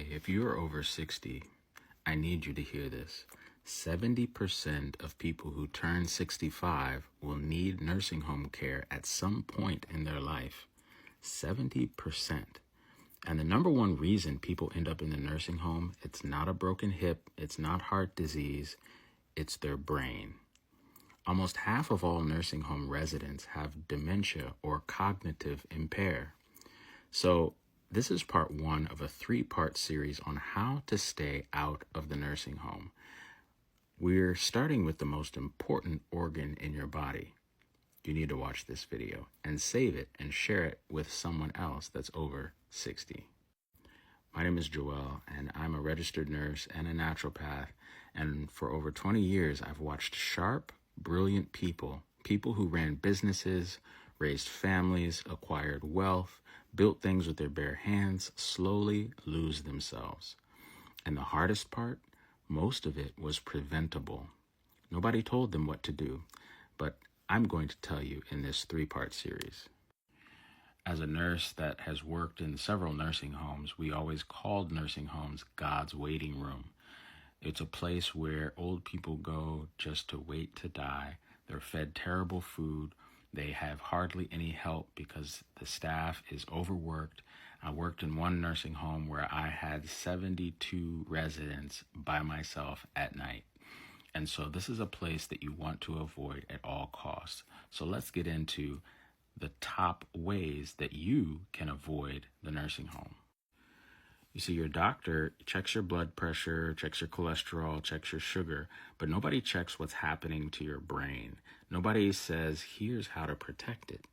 if you are over 60, I need you to hear this. 70% of people who turn 65 will need nursing home care at some point in their life. 70%. And the number one reason people end up in the nursing home, it's not a broken hip, it's not heart disease, it's their brain. Almost half of all nursing home residents have dementia or cognitive impair. So this is part one of a 3-part series on how to stay out of the nursing home. We're starting with the most important organ in your body. You need to watch this video and save it and share it with someone else that's over 60. My name is Joel, and I'm a registered nurse and a naturopath. And for over 20 years, I've watched sharp, brilliant people who ran businesses, raised families, acquired wealth, built things with their bare hands, slowly lose themselves. And the hardest part, most of it was preventable. Nobody told them what to do, but I'm going to tell you in this 3-part series. As a nurse that has worked in several nursing homes, we always called nursing homes God's waiting room. It's a place where old people go just to wait to die. They're fed terrible food. They have hardly any help because the staff is overworked. I worked in one nursing home where I had 72 residents by myself at night. And so this is a place that you want to avoid at all costs. So let's get into the top ways that you can avoid the nursing home. You see, your doctor checks your blood pressure, checks your cholesterol, checks your sugar, but nobody checks what's happening to your brain. Nobody says, here's how to protect it.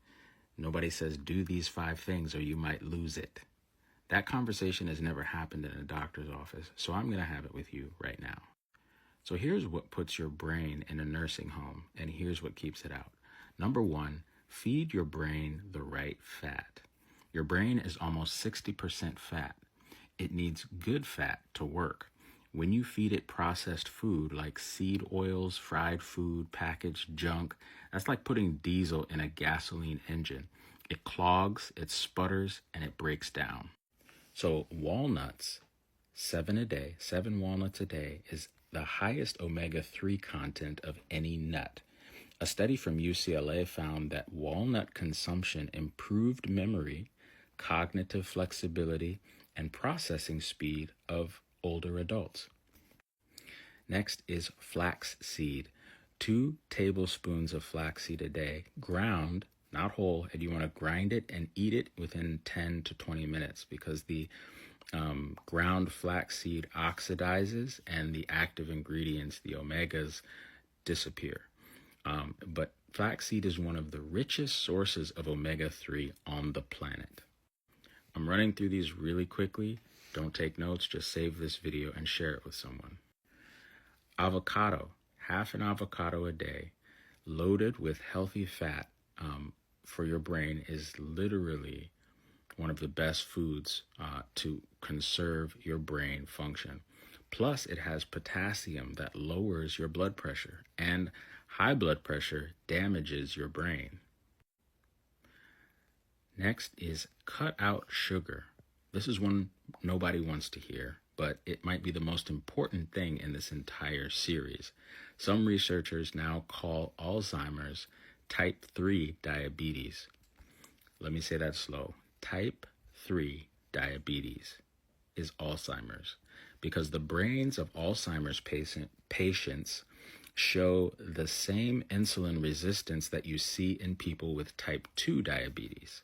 Nobody says, do these 5 things or you might lose it. That conversation has never happened in a doctor's office, so I'm going to have it with you right now. So here's what puts your brain in a nursing home, and here's what keeps it out. Number 1, feed your brain the right fat. Your brain is almost 60% fat. It needs good fat to work. When you feed it processed food like seed oils, fried food, packaged junk, that's like putting diesel in a gasoline engine. It clogs, it sputters, and it breaks down. So walnuts, 7 walnuts a day is the highest omega-3 content of any nut. A study from UCLA found that walnut consumption improved memory, cognitive flexibility, and processing speed of older adults. Next is flaxseed. 2 tablespoons of flaxseed a day, ground, not whole, and you want to grind it and eat it within 10 to 20 minutes because the ground flaxseed oxidizes and the active ingredients, the omegas, disappear. But flaxseed is one of the richest sources of omega-3 on the planet. I'm running through these really quickly. Don't take notes, just save this video and share it with someone. Avocado, half an avocado a day, loaded with healthy fat for your brain is literally one of the best foods to conserve your brain function. Plus, it has potassium that lowers your blood pressure, and high blood pressure damages your brain. Next is cut out sugar. This is one nobody wants to hear, but it might be the most important thing in this entire series. Some researchers now call Alzheimer's type 3 diabetes. Let me say that slow. Type 3 diabetes is Alzheimer's because the brains of Alzheimer's patients show the same insulin resistance that you see in people with type 2 diabetes.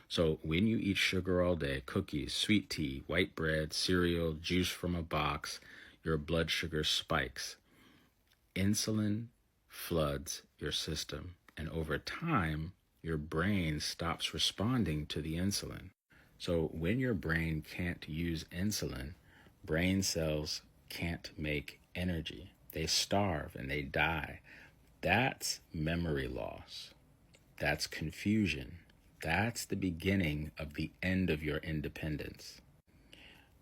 So when you eat sugar all day, cookies, sweet tea, white bread, cereal, juice from a box, your blood sugar spikes. Insulin floods your system, and over time, your brain stops responding to the insulin. So when your brain can't use insulin, brain cells can't make energy. They starve and they die. That's memory loss. That's confusion. That's the beginning of the end of your independence.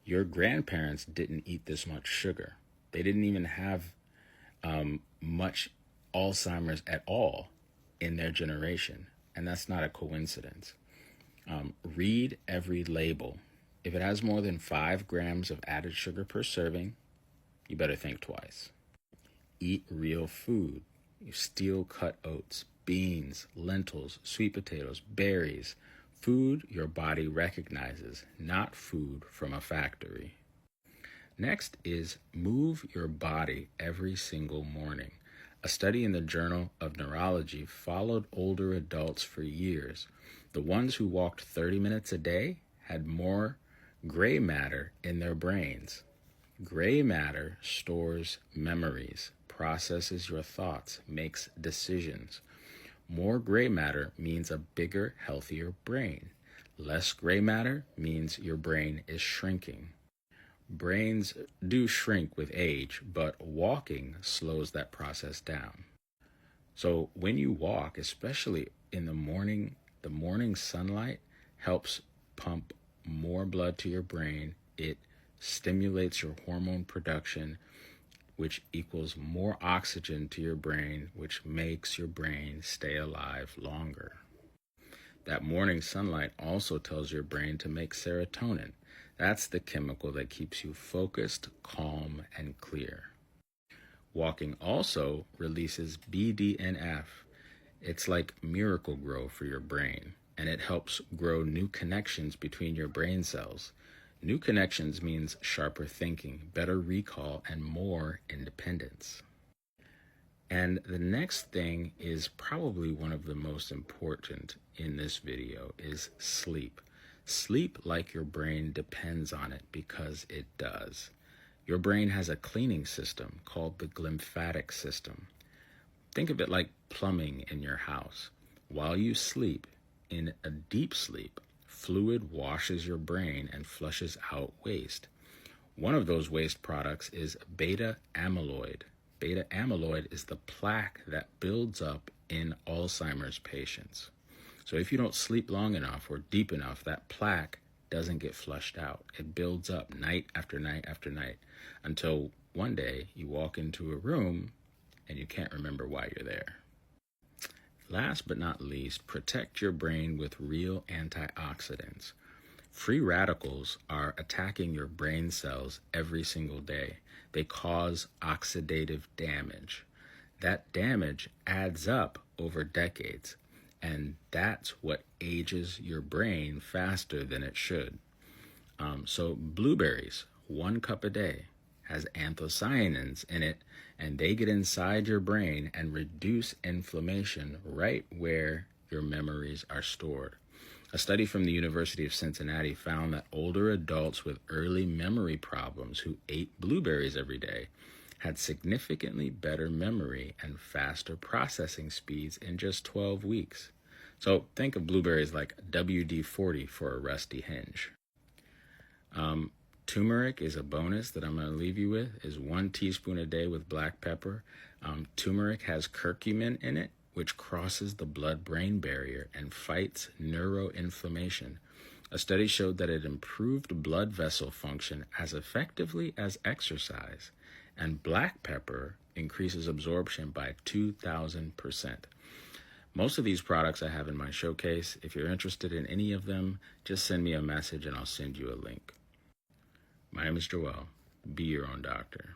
Your grandparents didn't eat this much sugar. They didn't even have much Alzheimer's at all in their generation. And that's not a coincidence. Read every label. If it has more than 5 grams of added sugar per serving, you better think twice. Eat real food. Steel-cut oats, beans, lentils, sweet potatoes, berries. Food your body recognizes, not food from a factory. Next is move your body every single morning. A study in the Journal of Neurology followed older adults for years. The ones who walked 30 minutes a day had more gray matter in their brains. Gray matter stores memories, processes your thoughts, makes decisions. More gray matter means a bigger, healthier brain. Less gray matter means your brain is shrinking. Brains do shrink with age, but walking slows that process down. So when you walk, especially in the morning sunlight helps pump more blood to your brain. It stimulates your hormone production, which equals more oxygen to your brain, which makes your brain stay alive longer. That morning sunlight also tells your brain to make serotonin. That's the chemical that keeps you focused, calm, and clear. Walking also releases BDNF. It's like Miracle-Gro for your brain, and it helps grow new connections between your brain cells. New connections means sharper thinking, better recall, and more independence. And the next thing is probably one of the most important in this video is sleep. Sleep like your brain depends on it, because it does. Your brain has a cleaning system called the glymphatic system. Think of it like plumbing in your house. While you sleep, in a deep sleep, fluid washes your brain and flushes out waste. One of those waste products is beta amyloid. Beta amyloid is the plaque that builds up in Alzheimer's patients. So if you don't sleep long enough or deep enough, that plaque doesn't get flushed out. It builds up night after night after night until one day you walk into a room and you can't remember why you're there. Last but not least, protect your brain with real antioxidants. Free radicals are attacking your brain cells every single day. They cause oxidative damage. That damage adds up over decades, and that's what ages your brain faster than it should. So blueberries, 1 cup a day, has anthocyanins in it, and they get inside your brain and reduce inflammation right where your memories are stored. A study from the University of Cincinnati found that older adults with early memory problems who ate blueberries every day had significantly better memory and faster processing speeds in just 12 weeks. So think of blueberries like WD-40 for a rusty hinge. Turmeric is a bonus that I'm going to leave you with, is 1 teaspoon a day with black pepper. Turmeric has curcumin in it, which crosses the blood-brain barrier and fights neuroinflammation. A study showed that it improved blood vessel function as effectively as exercise, and black pepper increases absorption by 2,000%. Most of these products I have in my showcase. If you're interested in any of them, just send me a message and I'll send you a link. My name is Joel. Be your own doctor.